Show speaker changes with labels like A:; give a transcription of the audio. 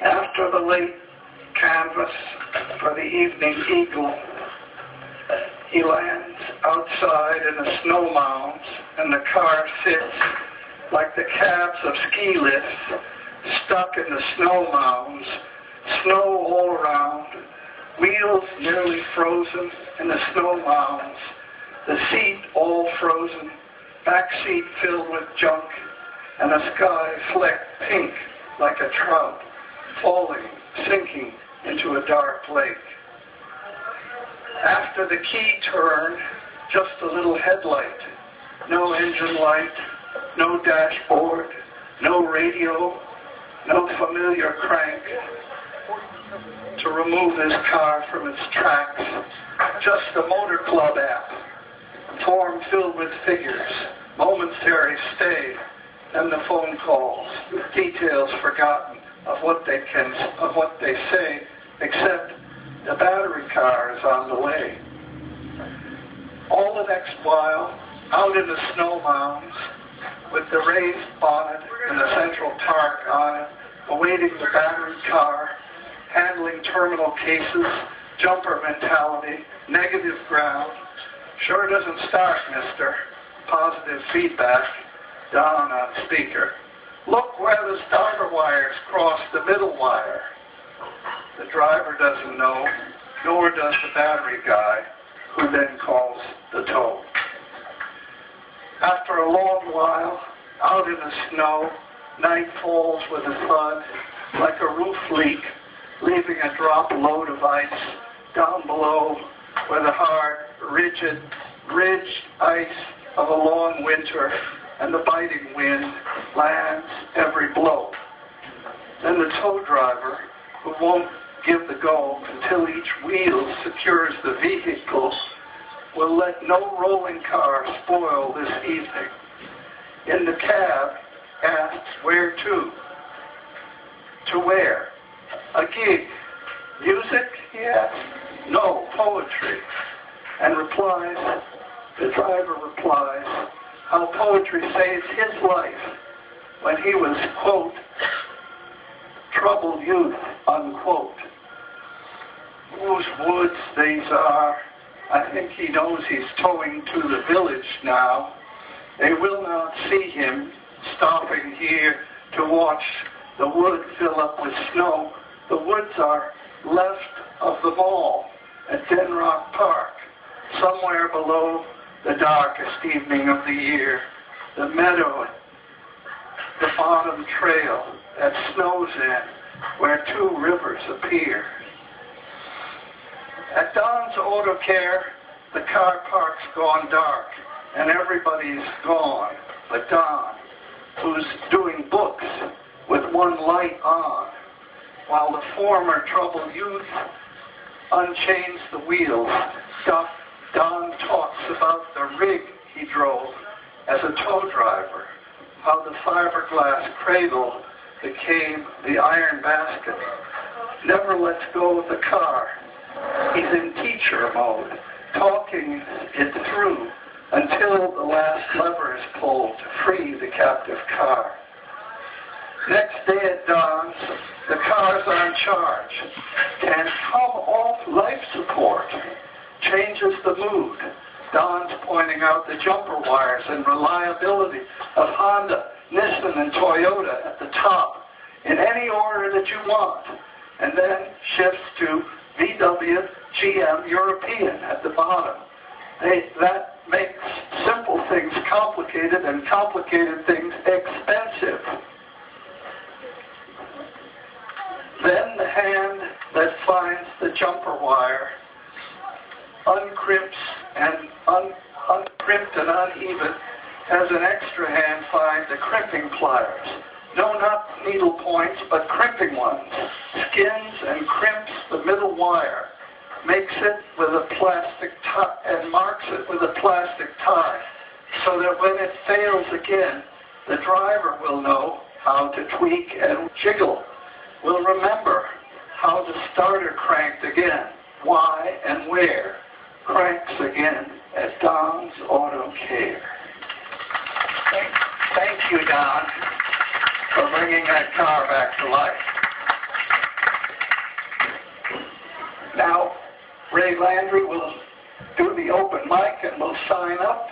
A: After the late canvas for the evening eagle, he lands outside in the snow mounds, and the car sits like the cabs of ski lifts, stuck in the snow mounds, snow all around, wheels nearly frozen in the snow mounds, the seat all frozen, back seat filled with junk, and the sky flecked pink like a trout, falling, sinking into a dark lake. After the key turn, just a little headlight, no engine light, no dashboard, no radio, no familiar crank to remove his car from its tracks, just a motor club app, form filled with figures, momentary stay, and the phone calls, details forgotten of what they say, except the battery car is on the way. All the next while, out in the snow mounds, with the raised bonnet and the Central Park on it, awaiting the battery car, handling terminal cases, jumper mentality, negative ground. Sure doesn't start, mister. Positive feedback. Don on speaker. Look where the starter wires cross the middle wire. The driver doesn't know, nor does the battery guy, who then calls the tow. After a long while, out in the snow, night falls with a thud, like a roof leak, leaving a drop load of ice down below where the hard, rigid, ridged ice of a long winter and the biting wind lands every blow. Then the tow driver, who won't give the go until each wheel secures the vehicle, will let no rolling car spoil this evening. In the cab, asks where to. To where? A gig. Music? He asks. No, poetry. And the driver replies, how poetry saved his life when he was, quote, troubled youth, unquote. Whose woods these are, I think he knows he's towing to the village now. They will not see him stopping here to watch the wood fill up with snow. The woods are left of the mall at Denrock Park, somewhere below the darkest evening of the year, the meadow, the bottom trail that snows in, where two rivers appear. At Don's Auto Care, the car park's gone dark, and everybody's gone but Don, who's doing books with one light on, while the former troubled youth unchains the wheels. Don talks about the rig he drove as a tow driver, how the fiberglass cradle became the iron basket. Never lets go of the car. He's in teacher mode, talking it through until the last lever is pulled to free the captive car. Next day at Don's, the car's on charge. Can't come off life support. Changes the mood. Don's pointing out the jumper wires and reliability of Honda, Nissan, and Toyota at the top, in any order that you want, and then shifts to VW, GM, European at the bottom. That makes simple things complicated and complicated things expensive. Then the hand that finds the jumper wire uncrimps and uncrimped and uneven, has an extra hand find the crimping pliers. No, not needle points, but crimping ones. Skins and crimps the middle wire, makes it with a plastic tie, and marks it with a plastic tie, so that when it fails again, the driver will know how to tweak and jiggle, will remember how the starter cranked again, why and where. Cranks again at Don's Auto Care. Thank you, Don, for bringing that car back to life. Now, Ray Landry will do the open mic and we'll sign up.